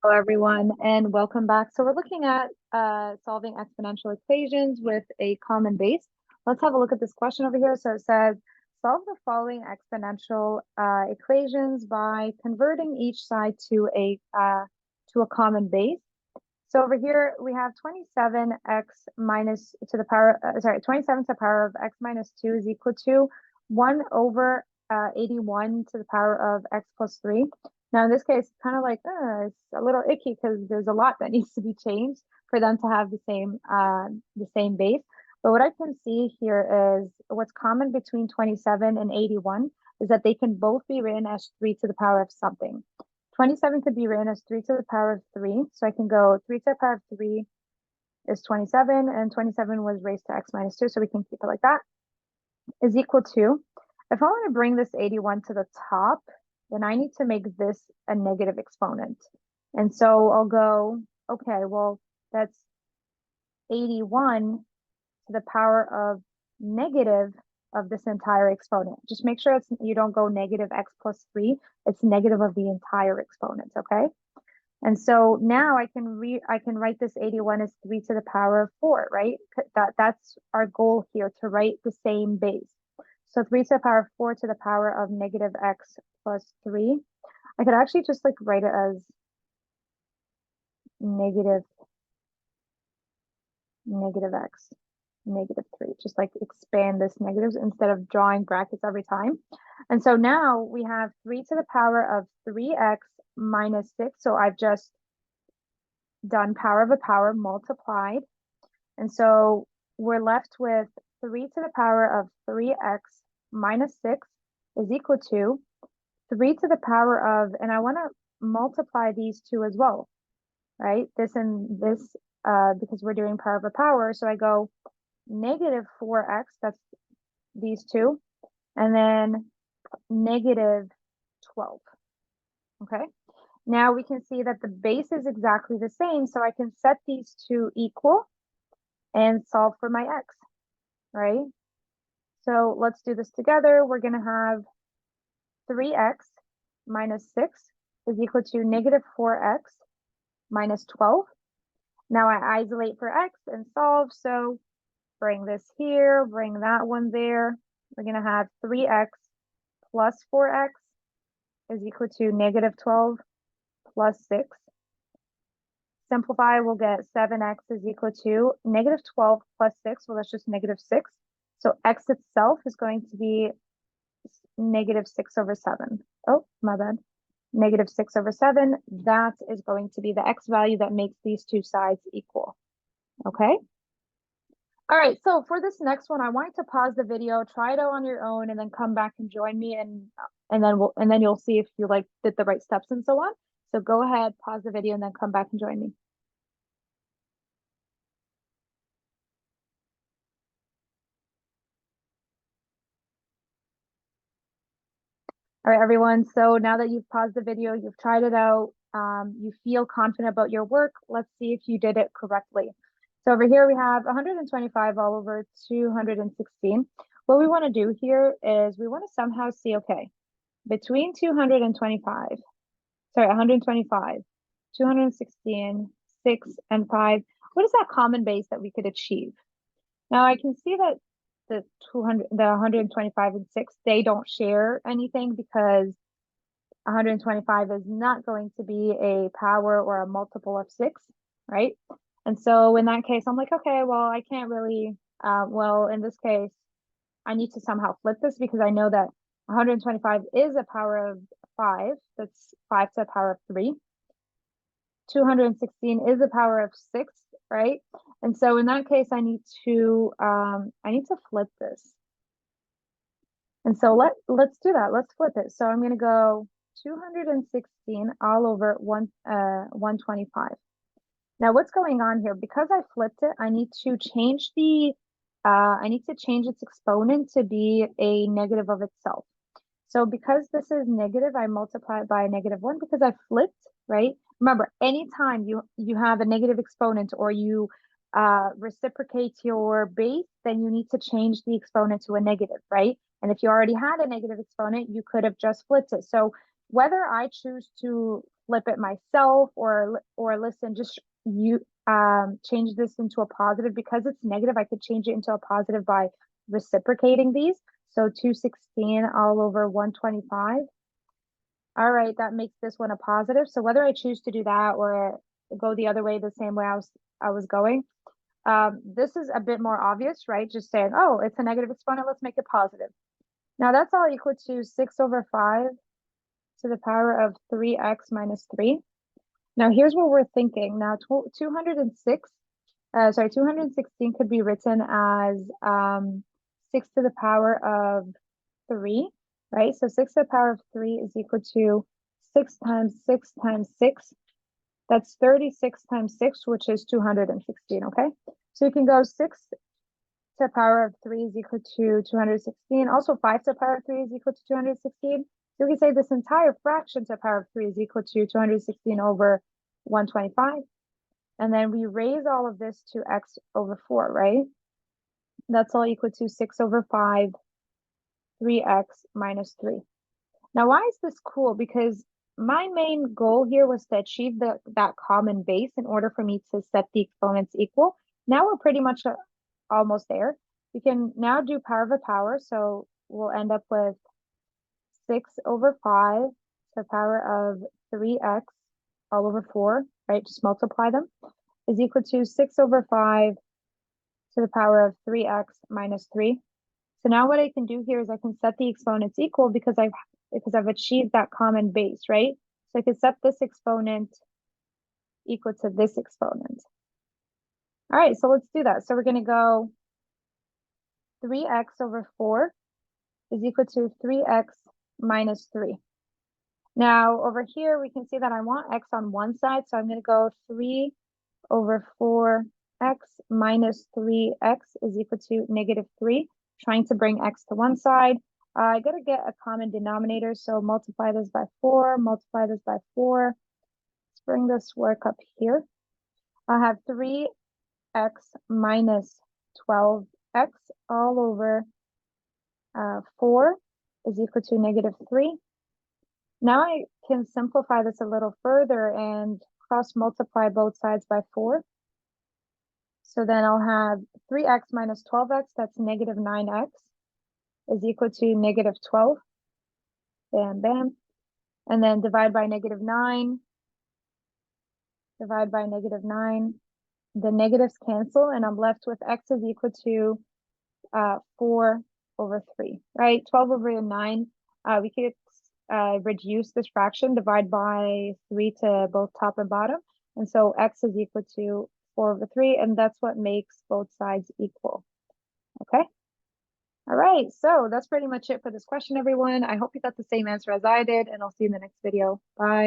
Hello, everyone, and welcome back. So we're looking at solving exponential equations with a common base. Let's have a look at this question over here. So it says, solve the following exponential equations by converting each side to a common base. So over here we have 27x minus to the power, 27 to the power of x minus 2 is equal to 1 over 81 to the power of x plus 3. Now in this case, it's kind of like, it's a little icky because there's a lot that needs to be changed for them to have the same base. But what I can see here is what's common between 27 and 81 is that they can both be written as 3 to the power of something. 27 could be written as 3 to the power of 3. So I can go 3 to the power of 3 is 27, and 27 was raised to x minus 2, so we can keep it like that, is equal to, if I want to bring this 81 to the top, then I need to make this a negative exponent. And so I'll go, okay, well, that's 81 to the power of negative of this entire exponent. Just make sure you don't go negative x plus 3. It's negative of the entire exponent, okay? And so now I can write this 81 as 3 to the power of 4, right? That's our goal here, to write the same base. So 3 to the power of 4 to the power of negative x plus 3. I could actually just like write it as negative x, negative 3, just like expand this negatives instead of drawing brackets every time. And so now we have 3 to the power of 3x minus 6. So I've just done power of a power multiplied. And so we're left with 3 to the power of 3x minus 6 is equal to 3 to the power of, and I want to multiply these two as well, right? This and this, because we're doing power of a power. So I go negative 4x, that's these two, and then negative 12, okay? Now we can see that the base is exactly the same, so I can set these two equal and solve for my x, right? So let's do this together. We're going to have 3x minus 6 is equal to negative 4x minus 12. Now I isolate for x and solve, so bring this here, bring that one there. We're going to have 3x plus 4x is equal to negative 12 plus 6. Simplify, we'll get 7x is equal to negative 12 plus 6. Well, that's just negative 6. So x itself is going to be negative 6 over 7. Oh, my bad. Negative 6 over 7. That is going to be the x value that makes these two sides equal. Okay? All right, so for this next one, I want you to pause the video, try it out on your own, and then come back and join me, and then you'll see if you did the right steps and so on. So go ahead, pause the video, and then come back and join me. All right, everyone. So now that you've paused the video, you've tried it out, you feel confident about your work. Let's see if you did it correctly. So over here we have 125 all over 216. What we want to do here is we want to somehow see, okay, between 125, 216, 6, and 5, what is that common base that we could achieve? Now I can see that the 125 and 6, they don't share anything because 125 is not going to be a power or a multiple of 6, right? And so in that case, I'm like, okay, well, I can't really, well, in this case, I need to somehow flip this because I know that 125 is a power of 5. That's 5 to the power of 3. 216 is a power of 6, right? And so in that case, I need to flip this. And so let's do that. Let's flip it. So I'm going to go 216 all over 125. Now what's going on here? Because I flipped it, I need to change its exponent to be a negative of itself. So because this is negative, I multiply it by a -1 because I flipped, right? Remember, anytime you have a negative exponent or you reciprocate your base, then you need to change the exponent to a negative, right? And if you already had a negative exponent, you could have just flipped it. So whether I choose to flip it myself, or listen, just you change this into a positive. Because it's negative, I could change it into a positive by reciprocating these. So 216 all over 125. All right, that makes this one a positive. So whether I choose to do that or go the other way, the same way I was going, this is a bit more obvious, right? Just saying, oh, it's a negative exponent, let's make it positive. Now that's all equal to 6 over 5 to the power of 3x minus 3. Now here's what we're thinking. Now 216 could be written as 6 to the power of 3, right? So 6 to the power of 3 is equal to 6 times 6 times 6. That's 36 times 6, which is 216, okay? So you can go 6 to the power of 3 is equal to 216. Also 5 to the power of 3 is equal to 216. So we can say this entire fraction to the power of 3 is equal to 216 over 125. And then we raise all of this to x over 4, right? That's all equal to 6 over 5, 3x minus 3. Now, why is this cool? Because my main goal here was to achieve that common base in order for me to set the exponents equal. Now we're pretty much almost there. We can now do power of a power. So we'll end up with 6 over 5 to the power of 3x all over 4, right? Just multiply them, is equal to 6 over 5 to the power of 3x minus 3. So now what I can do here is I can set the exponents equal because I've achieved that common base, right? So I can set this exponent equal to this exponent. All right, so let's do that. So we're going to go 3x over 4 is equal to 3x minus 3. Now over here, we can see that I want x on one side. So I'm going to go 3 over 4x minus 3x is equal to negative 3. Trying to bring x to one side. I got to get a common denominator. So multiply this by 4, multiply this by 4. Let's bring this work up here. I have 3x minus 12x all over 4 is equal to negative 3. Now I can simplify this a little further and cross multiply both sides by 4. So then I'll have 3x minus 12x, that's negative 9x, is equal to negative 12. Bam, bam. And then divide by negative 9. Divide by negative 9. The negatives cancel, and I'm left with x is equal to 4 over 3, right? 12 over 9. We could reduce this fraction, divide by 3 to both top and bottom. And so x is equal to 4 over 3, and that's what makes both sides equal. Okay? All right, so that's pretty much it for this question, everyone. I hope you got the same answer as I did, and I'll see you in the next video. Bye.